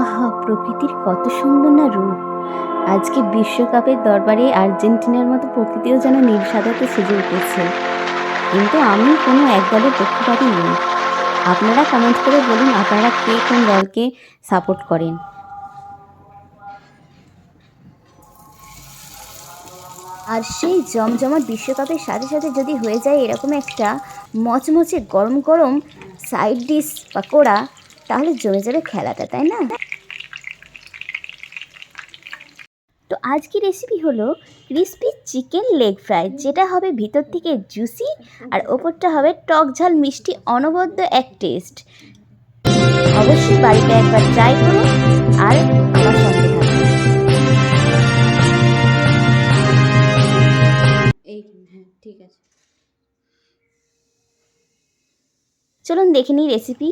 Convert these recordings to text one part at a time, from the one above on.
আহা, প্রকৃতির কত সুন্দর না রূপ। আজকে বিশ্বকাপের দরবারে আর্জেন্টিনার মতো প্রকৃতিও যেন নীল সাদাতে সেজে উঠেছে। কিন্তু আমি কোনো এক দলের পক্ষপাতী নই। আপনারা কমেন্ট করে বলুন আপনারা কে কোন দলকে সাপোর্ট করেন। আর সেই জমজমাট বিশ্বকাপের সাথে সাথে যদি হয়ে যায় এরকম একটা মচমচে গরম গরম সাইড ডিশ পাকোড়া, তাহলে জমে যাবে খেলাটা, তাই না? তো আজকের রেসিপি হলো ক্রিস্পি চিকেন লেগ ফ্রাই, যেটা হবে ভিতর থেকে জুসি আর ওপরটা হবে টক ঝাল মিষ্টি অনবদ্য এক টেস্ট। অবশ্যই বাড়িতে একবার ট্রাই করুন আর আমার সঙ্গে থাকুন। ঠিক আছে, চলুন দেখে নিই রেসিপি।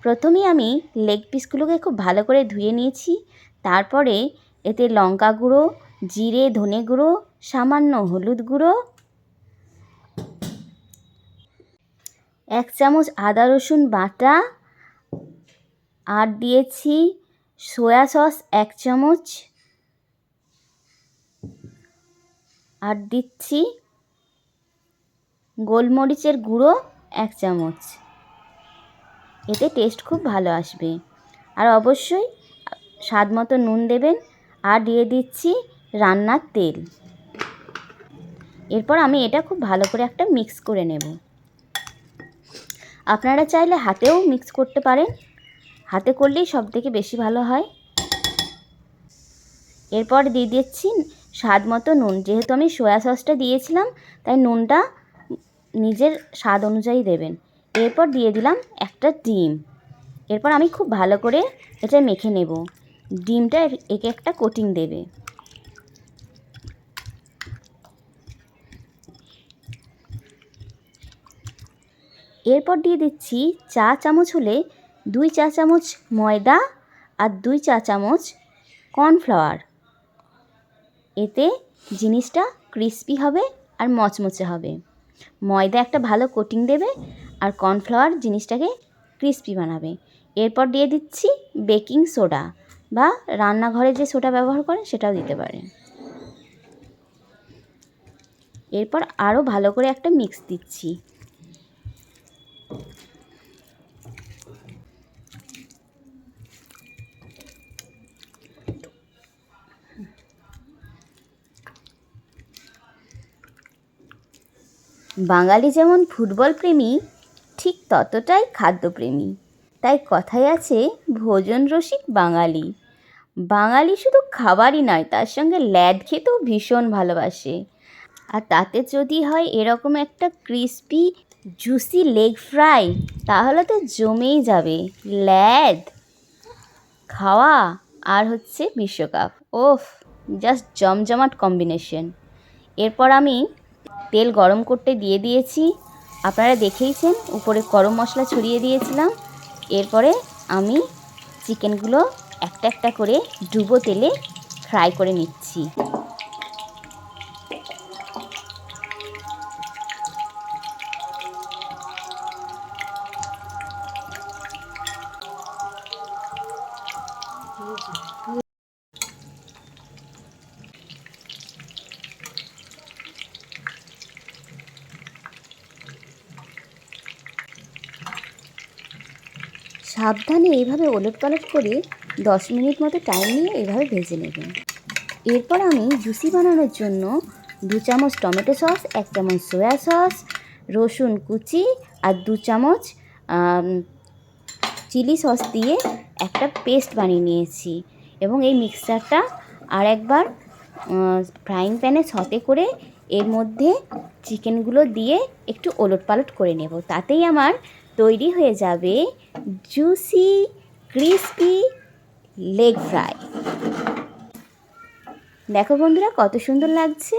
প্রথমেই আমি লেগ পিসগুলোকে খুব ভালো করে ধুয়ে নিয়েছি। তারপরে এতে লঙ্কা গুঁড়ো, জিরে, ধনে গুঁড়ো, সামান্য হলুদ গুঁড়ো, 1 চামচ আদা রসুন বাটা, আর দিয়েছি সয়া সস 1 চামচ, আর দিচ্ছি গোলমরিচের গুঁড়ো 1 চামচ। এতে টেস্ট খুব ভালো আসবে। আর অবশ্যই স্বাদ মতো নুন দেবেন, আর দিয়ে দিচ্ছি রান্নার তেল। এরপর আমি এটা খুব ভালো করে একটা মিক্স করে নেব। আপনারা চাইলে হাতেও মিক্স করতে পারেন, হাতে করলেই সব থেকে বেশি ভালো হয়। এরপর দিয়ে দিচ্ছি স্বাদ মতো নুন। যেহেতু আমি সয়া সসটা দিয়েছিলাম তাই নুনটা নিজের স্বাদ অনুযায়ী দেবেন। এরপর দিয়ে দিলাম একটা ডিম। এরপর আমি খুব ভালো করে এটা মেখে নেব। ডিমটা একে একটা কোটিং দেবে। এরপর দিয়ে দিচ্ছি চা চামচ হলে 2 চা চামচ ময়দা আর 2 চা চামচ কর্নফ্লাওয়ার। এতে জিনিসটা ক্রিস্পি হবে আর মচমচে হবে। ময়দা একটা ভালো কোটিং দেবে আর কর্নফ্লাওয়ার জিনিসটাকে ক্রিস্পি বানাবে। এরপর দিয়ে দিচ্ছি বেকিং সোডা, বা রান্নাঘরে যে সোডা ব্যবহার করেন সেটাও দিতে পারেন। এরপর আরও ভালো করে একটা মিক্স দিচ্ছি। বাঙালি যেমন ফুটবল প্রেমী, ঠিক ততটাই খাদ্যপ্রেমী। তাই কথায় আছে ভোজন রসিক বাঙালি। বাঙালি শুধু খাবারই নয়, তার সঙ্গে ল্যাদ খেতেও ভীষণ ভালোবাসে। আর তাতে যদি হয় এরকম একটা ক্রিস্পি জুসি লেগ ফ্রাই, তাহলে তো জমেই যাবে। ল্যাদ খাওয়া আর হচ্ছে বিশ্বকাপ, ওফ, জাস্ট জমজমাট কম্বিনেশন। এরপর আমি তেল গরম করতে দিয়ে দিয়েছি। আপনারা দেখেইছেন উপরে গরম মশলা ছড়িয়ে দিয়েছিলাম। এরপরে আমি চিকেনগুলো একটা একটা করে ডুবো তেলে ফ্রাই করে নিচ্ছি। সাবধানে এইভাবে ওলটপালট করে 10 মিনিট মতো টাইম নিয়ে এইভাবে ভেজে নেবেন। এরপর আমি জুসি বানানোর জন্য 2 চামচ টমেটো সস, 1 চামচ সয়া সস, রসুন কুচি আর 2 চামচ চিলি সস দিয়ে একটা পেস্ট বানিয়ে নিয়েছি। এবং এই মিক্সচারটা আর একবার ফ্রাইং প্যানে সতে করে এর মধ্যে চিকেনগুলো দিয়ে একটু ওলটপালট করে নেব। তাতেই আমার তৈরি হয়ে যাবে জুসি ক্রিস্পি লেগ ফ্রাই। দেখো বন্ধুরা কত সুন্দর লাগছে।